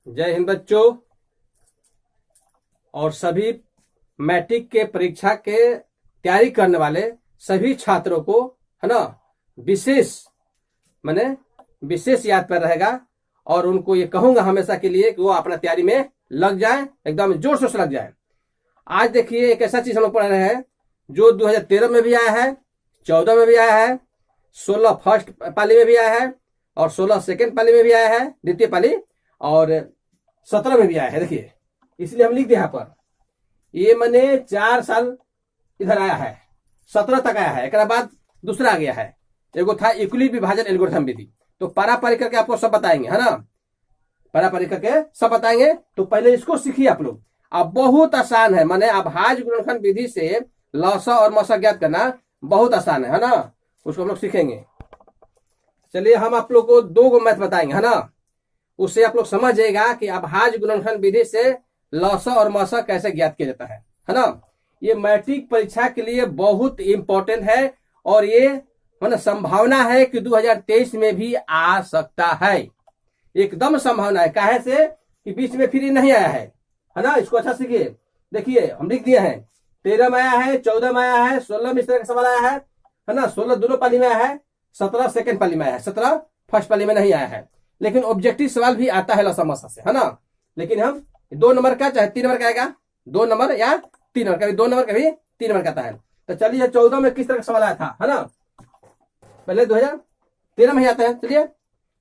जय हिंद बच्चों। और सभी मैट्रिक के परीक्षा के तैयारी करने वाले सभी छात्रों को है ना विशेष मैंने विशेष याद पर रहेगा। और उनको ये कहूंगा हमेशा के लिए कि वो अपना तैयारी में लग जाए, एकदम जोर शोर से लग जाए। आज देखिए एक ऐसा चीज हम लोग पढ़ रहे हैं जो 2013 में भी आया है, 14 में भी आया है, 16 फर्स्ट पाली में भी आया है और 16 सेकेंड पाली में भी आया है, द्वितीय पाली, और 17 में भी आया है। देखिए इसलिए हम लिख दिए यहाँ पर, ये मैंने 4 साल इधर आया है, 17 तक आया है। एक बाद दूसरा आ गया है, एगो था यूक्लिड विभाजन एल्गोरिथम विधि। तो पारापारी करके आपको सब बताएंगे, है ना, पारापारी करके सब बताएंगे। तो पहले इसको सीखिए आप लोग। अब बहुत आसान है, माने अभाज्य गुणनखंड विधि से लसा और मसा ज्ञात करना बहुत आसान है ना। उसको हम लोग सीखेंगे। चलिए हम आप लोग को 2 गो मैथ बताएंगे, है ना। उससे आप लोग समझ जाएगा कि अभाज्य गुणनखंड विधि से लसा और मसा कैसे ज्ञात किया जाता है ना। ये मैट्रिक परीक्षा के लिए बहुत इंपॉर्टेंट है और ये माने संभावना है कि 2023 में भी आ सकता है, एकदम संभावना है। काहे से कि बीच में फिर ये नहीं आया है ना। इसको अच्छा सीखिए। देखिए हम लिख दिए हैं, 13 में आया है, 14 में आया है, 16 में इस तरह का सवाल आया है ना। 16 दोनों पाली में आया है, 17 सेकंड पाली में आया है, 17 फर्स्ट पाली में नहीं आया है। लेकिन ऑब्जेक्टिव सवाल भी आता है लसा मसा से, है ना। लेकिन हम 2 नंबर का चाहे 3 नंबर का आएगा, 2 नंबर या 3 नंबर का, 2 नंबर का भी 3 नंबर का आता है। तो चलिए 14 में किस तरह का सवाल आया था, है ना। पहले 2013 में ही आता है। चलिए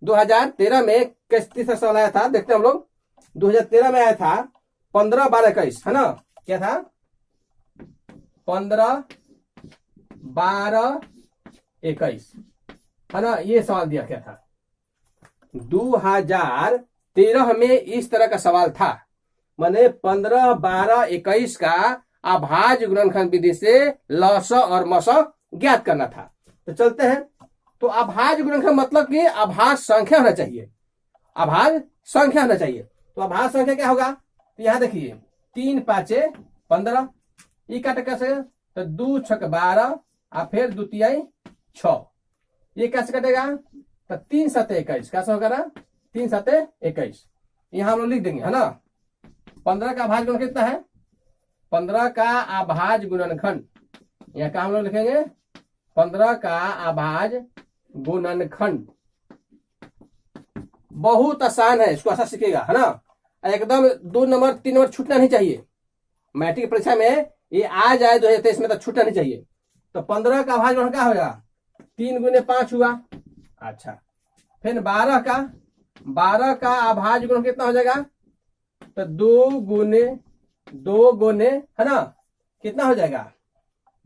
2013 में किस तरह सवाल आया था देखते हैं हम लोग। 2013 में आया था 15, 12, 21, है ना। क्या था, 15, 12, 21, है ना। ये सवाल दिया क्या था। 2013 में इस तरह का सवाल था, माने 15, 12, 21 का अभाज्य गुणनखंड विधि से लसा और मसा ज्ञात करना था। तो चलते हैं। तो अभाज्य गुणनखंड मतलब कि अभाज्य संख्या होना चाहिए, अभाज्य संख्या होना चाहिए। तो अभाज्य संख्या क्या होगा, तो यहां देखिए 3 5 15, ये काटे कैसे, तो 2 6 12 और फिर द्वितीय 6, ये कैसे कटेगा, तो 3 7 21, कैसे होगा ना, 3 7 21। यहां हम लोग लिख देंगे, है ना। 15 का अभाज्य गुणनखंड कितना है, 15 का अभाज्य गुणनखंड, यहाँ का हम लोग लिखेंगे 15 का अभाज्य गुणनखंड। बहुत आसान है, इसको ऐसा सीखेगा, है ना। एकदम 2 नंबर 3 नंबर छूटना नहीं चाहिए। मैट्रिक परीक्षा में ये आ जाए 2023 में तो छूटना नहीं चाहिए। तो 15 का अभाज्य गुणनखंड क्या होगा, 3 गुने 5 हुआ। अच्छा, फिर 12 का अभाज्य गुणनखंड कितना हो जाएगा, तो 2 गुने है ना, कितना हो जाएगा,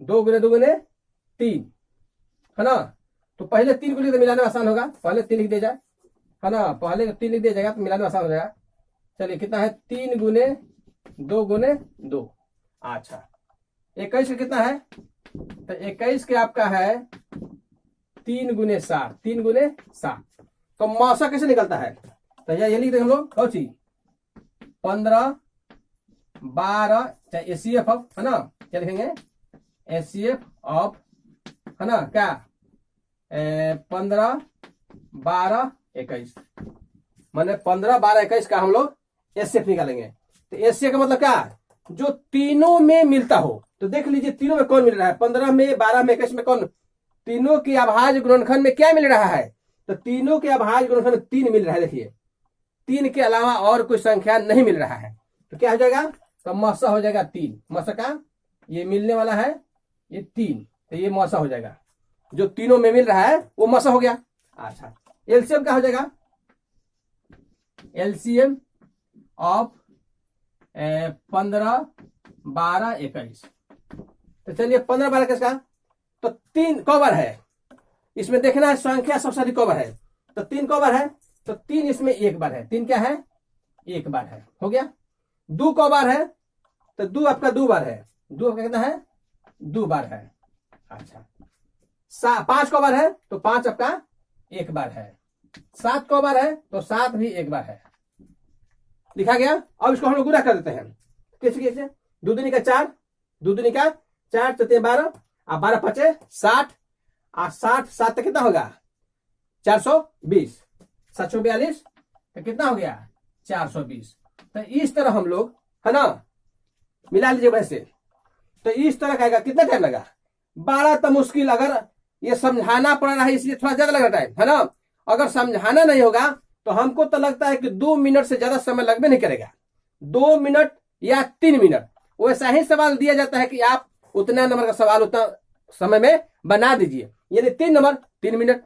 2 गुने 2 गुने 3, है ना। तो पहले 3 को लिख दे, मिलाने में आसान होगा। पहले 3 लिख दिया जाए, है ना, पहले 3 लिख दिया जाएगा तो मिलाने में आसान हो जाएगा। चलिए कितना है, 3 गुने 2 गुने 2। अच्छा, 21 का कितना है, तो 21 के आपका है 3 गुने 7, 3 गुने 7। तो मौसा कैसे निकलता है, तो ये लिख देंगे हम लोग, कौन सी 15 12, चाहे एसीएफ ऑफ, है ना, क्या लिखेंगे, एसीएफ ऑफ, है ना, क्या 15 12 21, माने 15 12 21 का हम लोग एसएफ निकालेंगे। तो एसएफ का मतलब क्या, जो तीनों में मिलता हो। तो देख लीजिए तीनों में कौन मिल रहा है, 15 में 12 में 21 में कौन, तीनों के अभाज्य गुणनखंड में क्या मिल रहा है, तो तीनों के अभाज्य गुणनखंड में 3 मिल रहा है। देखिए 3 के अलावा और कोई संख्या नहीं मिल रहा है। तो क्या हो जाएगा, तो मसा हो जाएगा 3, मसा का ये मिलने वाला है ये 3, तो ये मसा हो जाएगा, जो तीनों में मिल रहा है वो मसा हो गया। अच्छा, एलसीएम क्या हो जाएगा, एलसीएम ऑफ 15 12 21। तो चलिए 15 12 किसका, तो 3 कवर है, इसमें देखना है संख्या सबसे अधिक कवर है। तो 3 कवर है, तो 3 इसमें एक बार है, 3 क्या है, एक बार है, हो गया। 2 कवर है, तो 2 आपका 2 बार है, 2 आपका कितना है, 2 बार है। अच्छा, 5 कवर है, तो 5 आपका एक बार है। 7 कवर है, तो 7 भी एक बार है, लिखा गया। अब इसको हम लोग गुणा कर देते हैं, कैसे, 2 दूनी का 4, 2 दूनी का 4 चौथे 12 और 12 5 60 और 60 7 तक कितना होगा, 420, 742, तो कितना हो गया 420। तो इस तरह हम लोग, है ना, मिला लीजिए वैसे। तो इस तरह का आएगा। कितना टाइम लगा? बड़ा तो मुश्किल, अगर ये समझाना पड़ रहा है इसलिए थोड़ा ज्यादा लग रहा है, है ना। अगर समझाना नहीं होगा तो हमको तो लगता है कि 2 मिनट से ज्यादा समय लगभग नहीं करेगा। 2 मिनट या 3 मिनट, वैसा ही सवाल दिया जाता है कि आप उतना नंबर का सवाल उतना समय में बना दीजिए, यानी 3 नंबर 3 मिनट,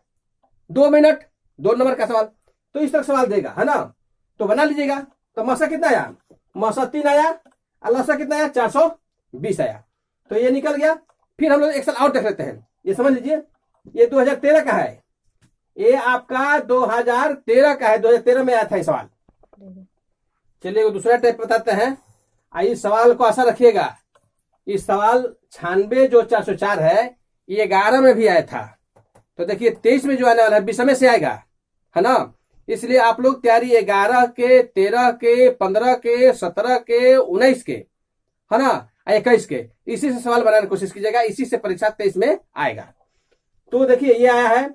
2 मिनट 2 नंबर का सवाल। तो इस तरह सवाल देगा, है ना। तो बना लीजिएगा। तो मसा कितना आया? मसा 3 आया, लसा कितना आया? 420 आया। तो ये निकल गया। फिर हम लोग एक साल और देख लेते हैं। ये समझ लीजिए, ये 2013 का है, ये आपका 2013 का है। 2013 में आया था ये सवाल। चलिए दूसरा टाइप बताते हैं। आइए सवाल को आशा रखिएगा। इस सवाल 96 जो 404 है, ये 11 में भी आया था। तो देखिए 23 में जो आने वाला है 20 में से आएगा, है ना। इसलिए आप लोग तैयारी 11 के, 13 के, 15 के, 17 के, 19 के, है ना, 21 के, इसी से सवाल बनाने की कोशिश कीजिएगा। इसी से परीक्षा 23 में आएगा। तो देखिए ये आया है,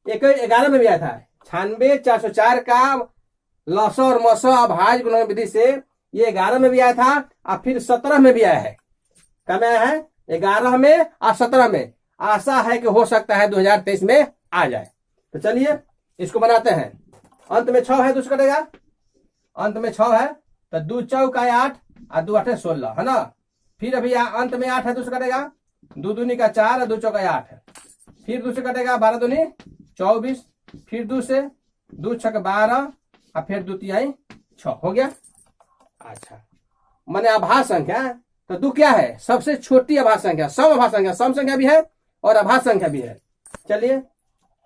11 में भी आया था। 96 404 का लसा और मसा अभाज्य गुणन विधि से ये 11 में भी आया था और फिर 17 में भी आया है। कब आया है? 11 में और 17 में। आशा है कि हो सकता है 2023 में आ जाए। तो चलिए इसको बनाते हैं। अंत में 6 है तो उसका कटेगा। अंत में 6 है तो 2 चौका 8 और 2 8 16, है ना। फिर अभी अंत में 8 है तो उसका कटेगा। 2 दूनी का 4 और 2 चौका 8 है। फिर 2 से कटेगा 12 दूनी 24। फिर 2 से 2 छक 12 और फिर 2 तिहाई 6 हो गया। अच्छा, माने आभास संख्या। तो 2 क्या है? सबसे छोटी आभास संख्या। सम आभास संख्या, सम संख्या भी है और आभास संख्या भी है। चलिए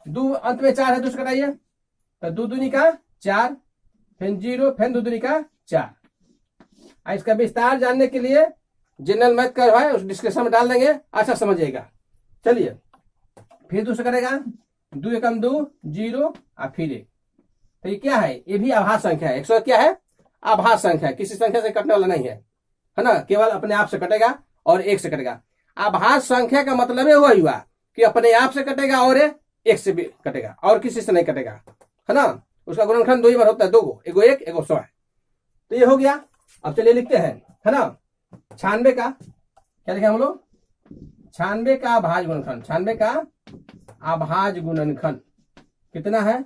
2 अंत में 4 है, 2 से कटाइए। तो 2 दूनी का 4, फिर 0, फिर 2 दूनी का 4। इसका विस्तार जानने के लिए जनरल मैथ का है उस डिस्क्रिप्शन में डाल देंगे, अच्छा समझिएगा। चलिए फिर 2 से करेगा। 2 एकम 2 0 और फिर 1। तो ये क्या है? ये भी आभास संख्या है। 100 क्या है? आभास संख्या है, किसी संख्या से कटने वाला नहीं है ना। केवल अपने आप से कटेगा और 1 से कटेगा। आभास संख्या का मतलब हुआ कि अपने आप से कटेगा और 1 से भी कटेगा और किसी से नहीं कटेगा, है ना। उसका गुणनखंड 2 ही बार होता है, 2 गो, एगो 1 एगो 100 है। तो ये हो गया। अब चलिए लिखते हैं, है ना। 96 का क्या लिखे हम लोग? 96 का अभाज्य गुणनखंड। 96 का अभाज्य गुणनखंड कितना है?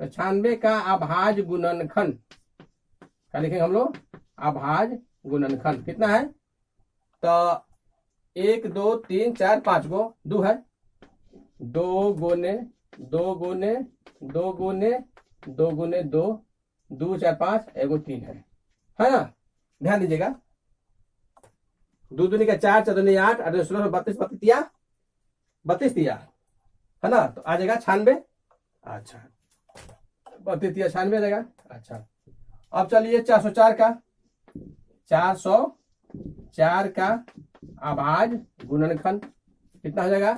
तो 96 का अभाज्य गुणनखंड क्या लिखेंगे हम लोग? अभाज्य गुणनखंड कितना है? तो 1 2 3 4 5 गो 2 है। 2 गुने 2 गुने 2 गुने 2 गुने 2, 2 4 5 एगो 3 है ना। ध्यान दीजिएगा। 2 दूनी का 4, 4 दूनी 8, 8 16 32 32 दिया, है ना। तो आ जाएगा 96। अच्छा 32 96 आ जाएगा। अच्छा अब चलिए 404 का 404 का अभाज्य गुणनखंड कितना हो जाएगा?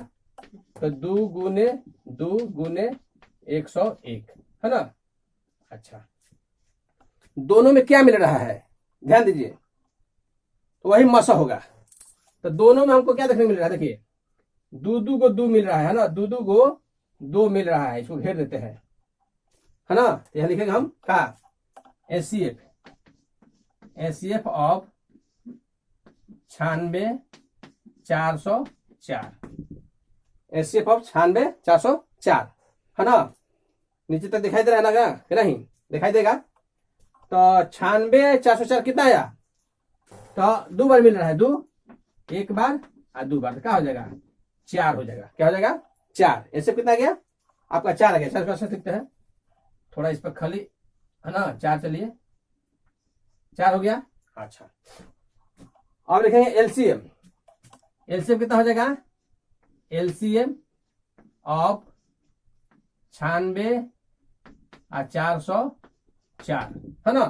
तो 2 गुने 2 गुने 101, है ना। अच्छा दोनों में क्या मिल रहा है? ध्यान दीजिए। तो वही मसा होगा। तो दोनों में हमको क्या देखने मिल रहा है? देखिए 2 को 2 मिल रहा है ना। 2 को 2 मिल रहा है। इसको घेर देते हैं, है ना। तो यह लिखेंगे हम का एचसीएफ ऑफ 96 404। एचसीएफ ऑफ 96 404, है ना। नीचे तक दिखाई दे रहा है ना कि नहीं? दिखाई देगा। तो 96 404 कितना आया? तो 2 बार मिल रहा है। 2 1 बार और 2 बार। तो क्या हो जाएगा? 4 हो जाएगा। क्या हो जाएगा? 4। ऐसे कितना गया आपका? 4 आ गया। 4 कैसे लिखते हैं? थोड़ा इस पर खाली, है ना। 4 चलिए 4 हो गया। अच्छा अब लिखेंगे एलसीएम। एलसीएम कितना हो जाएगा? एलसीएम ऑफ 96 और 404, है ना।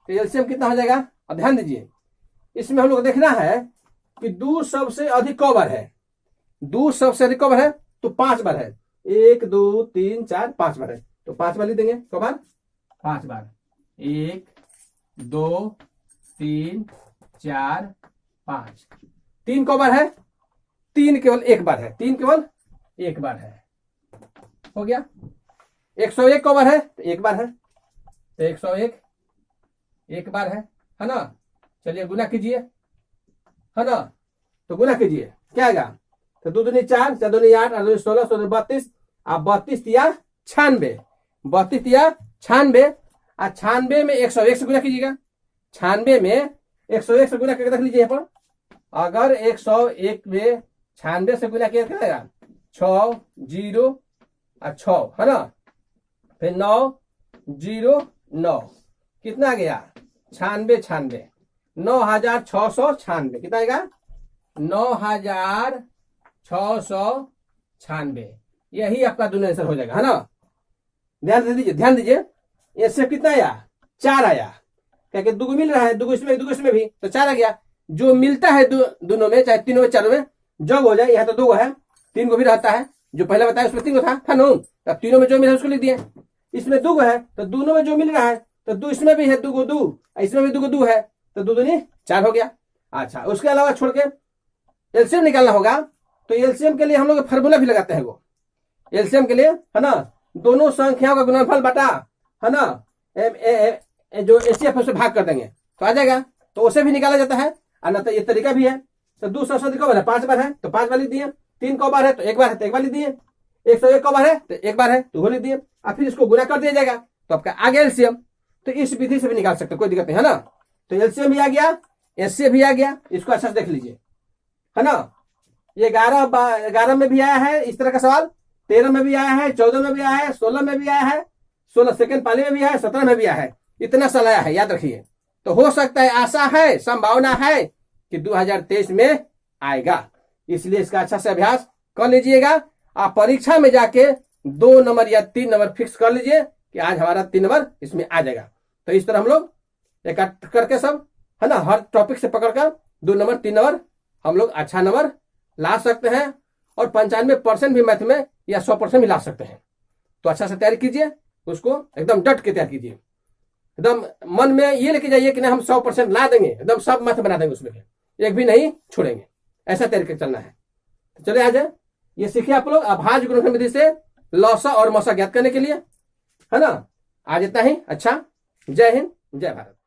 तो एलसीएम कितना हो जाएगा? अब ध्यान दीजिए, इसमें हम लोग देखना है कि 2 सबसे अधिक कौ बार है। 2 सबसे अधिक कौ बार है? तो 5 बार है। 1 2 3 4 5 बार है। तो 5 बार लिख देंगे। कौ बार? 5 बार। 1 2 3 4 5। 3 कौ बार है? 3 केवल 1 बार है। 3 केवल 1 बार है। हो गया। 101 कौ बार है? तो 1 बार है। तो 101 एक बार है ना। चलिए गुना कीजिए, है ना। तो गुना कीजिए, क्या आएगा? तो 2 दूनी 4, 4 दूनी 8, 8 दूनी 16, 16 32, आप 32 तिया 96, 32 तिया 96, और 96 में 101 से गुना कीजिएगा। 96 में 101 से गुना करके रख लीजिए यहाँ पर। अगर 101 में 96 से गुना किया करेगा 6 0 और 6, है ना। फिर 9 0 9, कितना गया? 96 96, 9696, कितना आएगा? 9696, यही आपका दोनों आंसर हो जाएगा, है ना। ध्यान दीजिए, ध्यान दीजिए, इससे कितना आया? 4 आया, क्या दुगो मिल रहा है, दुगो इसमें भी, तो 4 आ गया। जो मिलता है दोनों में, चाहे तीनों में चारों में, जब हो जाए, यहाँ तो 2 है, 3 को भी रहता है, जो पहले बताया उसमें 3 को था ना। तब तीनों में जो मिला उसको लिख दिए। इसमें 2 है, तो दोनों में जो मिल रहा है, तो 2 इसमें भी है, 2 को 2, इसमें भी 2 को 2 है, तो 2 दूनी 4 हो गया। अच्छा, उसके अलावा छोड़ के एलसीएम निकालना होगा, तो एलसीएम के लिए हम लोग फार्मूला भी लगाते हैं। वो एलसीएम के लिए, है ना, दोनों संख्याओं का गुणनफल बटा, है ना, जो एचसीएफ है उसे भाग कर देंगे तो आ जाएगा। तो उसे भी निकाला जाता है, और तो ये तरीका भी है। तो 200 कौ बार है? 5 बार है, तो 5 बार लिख दिए। 3 कौ बार है? तो 1 बार है, तो 1 बार लिख दिए। 101 कौ बार है? तो 1 बार है, तो वो लिख दिए। और फिर इसको गुना कर दिया जाएगा, तो आपका आ गया एलसीएम। तो इस विधि से भी निकाल सकते, कोई दिक्कत नहीं, है ना। तो एलसीएम भी आ गया, एचसीएफ भी आ गया, इसको अच्छा से देख लीजिए, है ना। ये 11 में भी आया है इस तरह का सवाल, 13 में भी आया है, 14 में भी आया है, 16 में भी आया है, 16 सेकंड पाली में भी आया है, 17 में भी आया है। इतना साल आया है, याद रखिए। तो हो सकता है, आशा है, संभावना है कि 2023 में आएगा। इसलिए इसका अच्छा से अभ्यास कर लीजिएगा। आप परीक्षा में जाके 2 नंबर या 3 नंबर फिक्स कर लीजिए कि आज हमारा 3 नंबर इसमें आ जाएगा। तो इस तरह हम लोग इकट्ठा करके सब, है ना, हर टॉपिक से पकड़कर 2 नंबर 3 नंबर हम लोग अच्छा नंबर ला सकते हैं। और 95% भी मैथ में या 100% भी ला सकते हैं। तो अच्छा से तैयारी कीजिए, उसको एकदम डट के तैयार कीजिए। एकदम मन में ये लेके जाइए कि नहीं, हम 100% ला देंगे, एकदम सब मैथ बना देंगे, उसमें एक भी नहीं छोड़ेंगे। ऐसा तैयारी करके चलना है। तो चले आज ये सीखिए आप लोग अभाज्य गुणनफल विधि से लौसा और मौसा ज्ञात करने के लिए, है ना। आज इतना ही। अच्छा, जय हिंद, जय भारत।